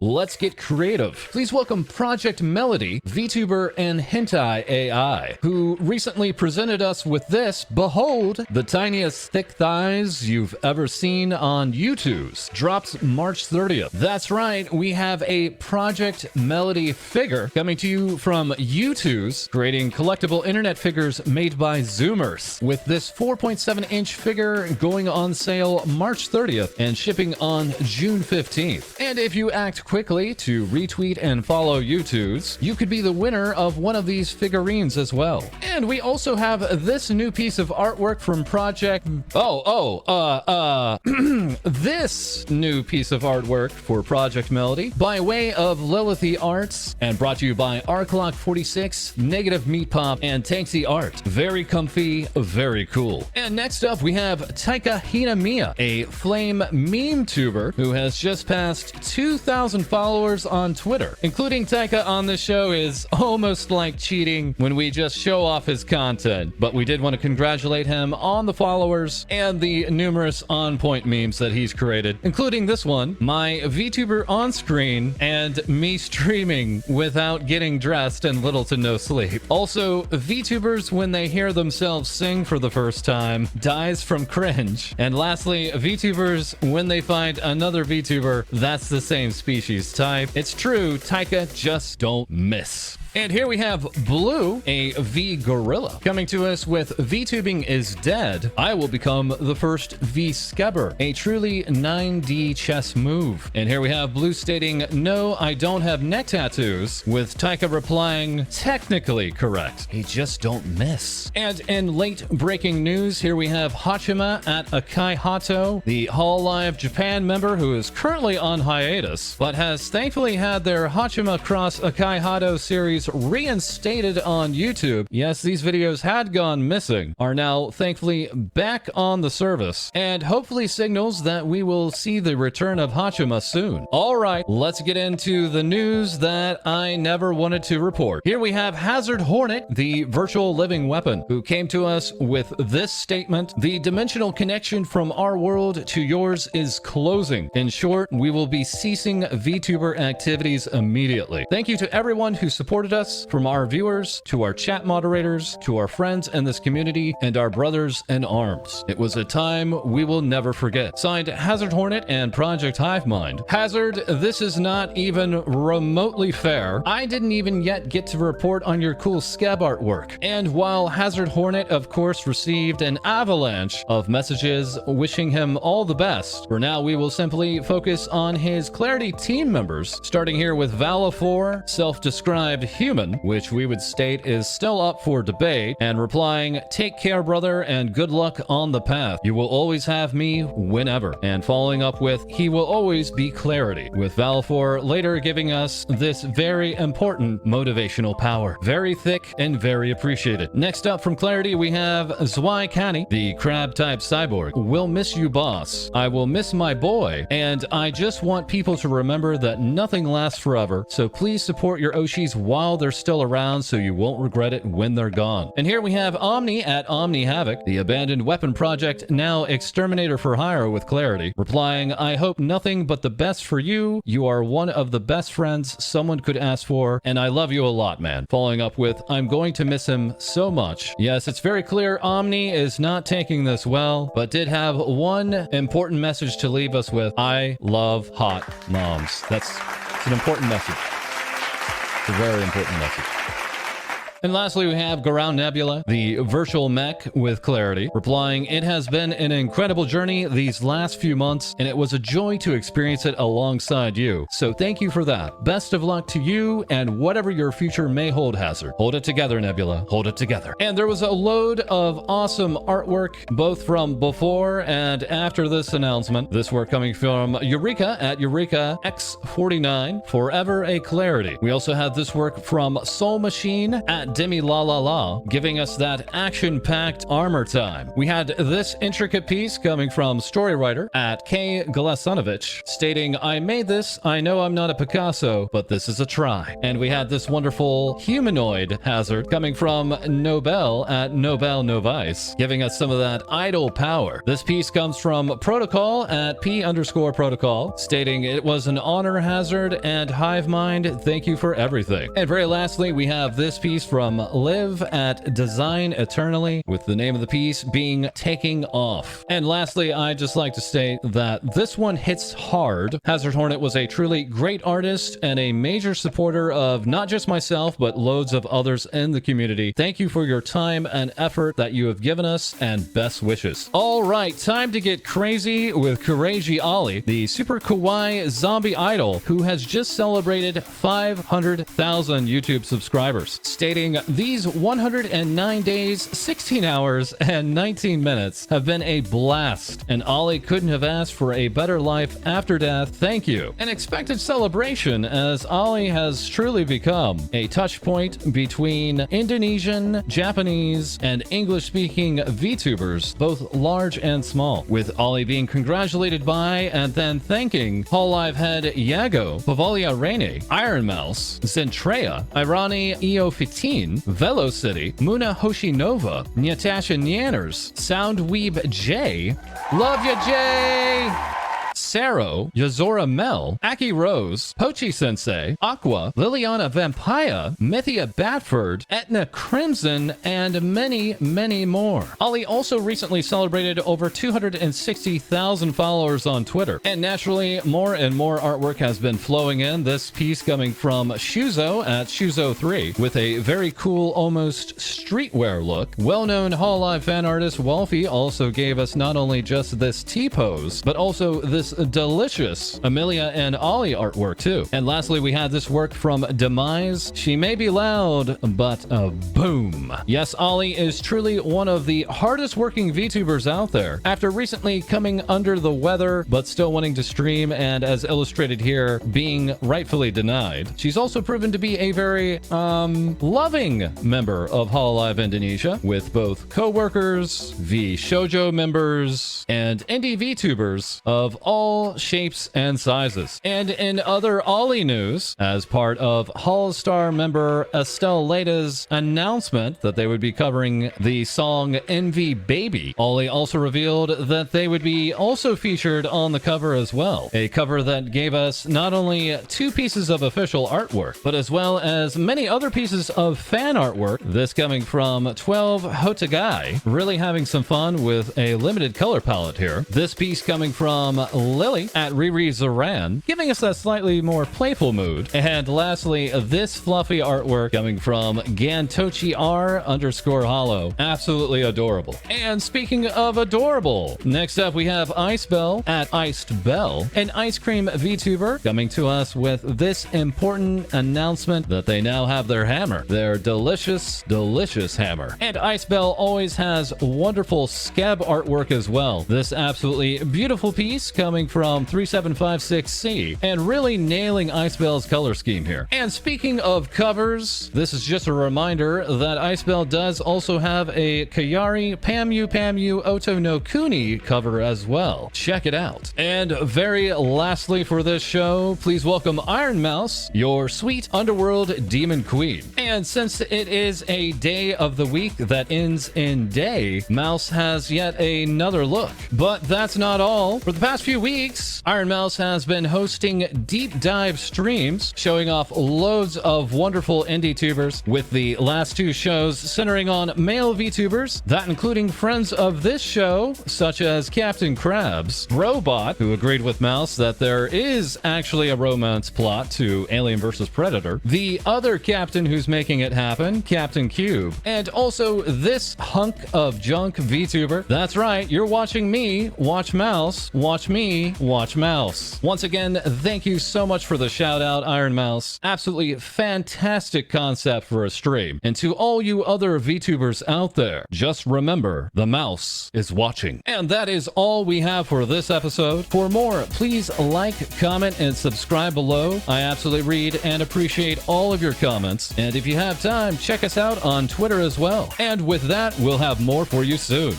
Let's get creative. Please welcome Project Melody, VTuber and Hentai AI, who recently presented us with this. Behold, the tiniest thick thighs you've ever seen on YouTube's. Drops March 30th. That's right, we have a Project Melody figure coming to you from YouTube's, creating collectible internet figures made by Zoomers. With this 4.7-inch figure going on sale March 30th and shipping on June 15th. And if you act quickly to retweet and follow YouTube's, you could be the winner of one of these figurines as well. And we also have this new piece of artwork from Projekt. This new piece of artwork for Project Melody by way of Lilithy Arts and brought to you by Arclock46, Negative Meat Pop, and Tanksy Art. Very comfy, very cool. And next up we have Taikahinamiya, a flame meme tuber who has just passed 2,000 followers on Twitter. Including Taika on this show is almost like cheating when we just show off his content, but we did want to congratulate him on the followers and the numerous on-point memes that he's created, including this one, my VTuber on screen and me streaming without getting dressed and little to no sleep. Also, VTubers when they hear themselves sing for the first time dies from cringe. And lastly, VTubers when they find another VTuber that's the same species type. It's true, Taika just don't miss. And here we have Blue, a V-Gorilla, coming to us with VTubing is dead. I will become the first V-Skebber, a truly 9D chess move. And here we have Blue stating, no, I don't have neck tattoos, with Taika replying, technically correct. He just don't miss. And in late breaking news, here we have Hachima at Akai Hato, the Hololive Japan member who is currently on hiatus, but has thankfully had their Hachima Cross Akai Hato series reinstated on YouTube. Yes, these videos had gone missing, are now thankfully back on the service, and hopefully signals that we will see the return of Hachima soon. All right, let's get into the news that I never wanted to report. Here we have Hazard Hornet, the virtual living weapon, who came to us with this statement: the dimensional connection from our world to yours is closing. In short, we will be ceasing VTuber activities immediately. Thank you to everyone who supported us, from our viewers to our chat moderators to our friends in this community and our brothers in arms. It was a time we will never forget. Signed, Hazard Hornet and Project Hivemind. Hazard, this is not even remotely fair. I didn't even yet get to report on your cool scab artwork. And while Hazard Hornet of course received an avalanche of messages wishing him all the best, for now we will simply focus on his Clarity team members, starting here with Vala4, self-described human, which we would state is still up for debate, and replying, take care brother and good luck on the path. You will always have me whenever. And following up with, he will always be Clarity, with Val4 later giving us this very important motivational power. Very thick and very appreciated. Next up from Clarity we have Zwei Kani, the crab type cyborg. Will miss you boss. I will miss my boy, and I just want people to remember that nothing lasts forever, so please support your Oshis while they're still around so you won't regret it when they're gone. And here we have Omni at Omni Havoc, the abandoned weapon project, now Exterminator for Hire, with Clarity, replying, I hope nothing but the best for you. You are one of the best friends someone could ask for, and I love you a lot, man. Following up with, I'm going to miss him so much. Yes, it's very clear Omni is not taking this well, but did have one important message to leave us with. I love hot moms. That's an important message. It's a very important message. And lastly, we have Garou Nebula, the virtual mech, with Clarity, replying, it has been an incredible journey these last few months, and it was a joy to experience it alongside you. So thank you for that. Best of luck to you and whatever your future may hold, Hazard. Hold it together, Nebula. Hold it together. And there was a load of awesome artwork, both from before and after this announcement. This work coming from Eureka at Eureka X49, Forever a Clarity. We also have this work from Soul Machine at at Demi La La La, giving us that action-packed armor time. We had this intricate piece coming from Storywriter at K. Glasanovich, stating, I made this, I know I'm not a Picasso, but this is a try. And we had this wonderful humanoid hazard coming from Nobel at Nobel Novice, giving us some of that idol power. This piece comes from Protocol at P_Protocol, stating it was an honor hazard and Hive Mind, thank you for everything. And very lastly, we have this piece from Liv at Design Eternally, with the name of the piece being Taking Off. And lastly, I'd just like to state that this one hits hard. Hazard Hornet was a truly great artist and a major supporter of not just myself, but loads of others in the community. Thank you for your time and effort that you have given us, and best wishes. All right, time to get crazy with Kureiji Ollie, the super kawaii zombie idol who has just celebrated 500,000 YouTube subscribers, stating these 109 days, 16 hours, and 19 minutes have been a blast, and Ollie couldn't have asked for a better life after death. Thank you. An expected celebration, as Ollie has truly become a touch point between Indonesian, Japanese, and English-speaking VTubers, both large and small, with Ollie being congratulated by and then thanking Hololive head Yago, Pavalia Rene, Iron Mouse, Zentrea, Irani EO15, Velocity, Muna Hoshinova, Natasha Nyanners, Soundweeb J, Love Ya Jay! Saro, Yazora Mel, Aki Rose, Pochi Sensei, Aqua, Liliana Vampire, Mythia Batford, Etna Crimson, and many, many more. Ollie also recently celebrated over 260,000 followers on Twitter. And naturally, more and more artwork has been flowing in. This piece coming from Shuzo at Shuzo3 with a very cool, almost streetwear look. Well-known Hololive fan artist Wolfie also gave us not only just this T-pose, but also this delicious Amelia and Ollie artwork too. And lastly, we had this work from Demise. She may be loud, but boom. Yes, Ollie is truly one of the hardest working VTubers out there. After recently coming under the weather, but still wanting to stream, and as illustrated here, being rightfully denied, she's also proven to be a very loving member of Hololive Indonesia, with both co-workers, V Shoujo members, and indie VTubers of all shapes and sizes. And in other Ollie news, as part of Holostar member Estelle Leda's announcement that they would be covering the song Envy Baby, Ollie also revealed that they would be also featured on the cover as well. A cover that gave us not only 2 pieces of official artwork, but as well as many other pieces of fan artwork. This coming from 12 Hotagai, really having some fun with a limited color palette here. This piece coming from Lily at Riri Zoran, giving us that slightly more playful mood. And lastly, this fluffy artwork coming from Gantochi R_Hollow. Absolutely adorable. And speaking of adorable, next up we have Icebell at Iced Bell, an ice cream VTuber, coming to us with this important announcement that they now have their hammer, their delicious, delicious hammer. And Icebell always has wonderful scab artwork as well. This absolutely beautiful piece coming from 3756C, and really nailing Icebell's color scheme here. And speaking of covers, this is just a reminder that Icebell does also have a Kayari Pamu Oto no Kuni cover as well. Check it out. And very lastly for this show, please welcome Iron Mouse, your sweet underworld demon queen. And since it is a day of the week that ends in day, Mouse has yet another look. But that's not all. For the past few weeks, Iron Mouse has been hosting deep dive streams, showing off loads of wonderful indie tubers, with the last 2 shows centering on male VTubers, that including friends of this show, such as Captain Krabs, Robot, who agreed with Mouse that there is actually a romance plot to Alien vs. Predator, the other captain who's making it happen, Captain Cube, and also this hunk of junk VTuber. That's right, you're watching me watch Mouse watch me me watch mouse. Once again, thank you so much for the shout out, Iron Mouse. Absolutely fantastic concept for a stream. And to all you other VTubers out there, just remember, the mouse is watching. And that is all we have for this episode. For more, please like, comment, and subscribe below. I absolutely read and appreciate all of your comments. And if you have time, check us out on Twitter as well. And with that, we'll have more for you soon.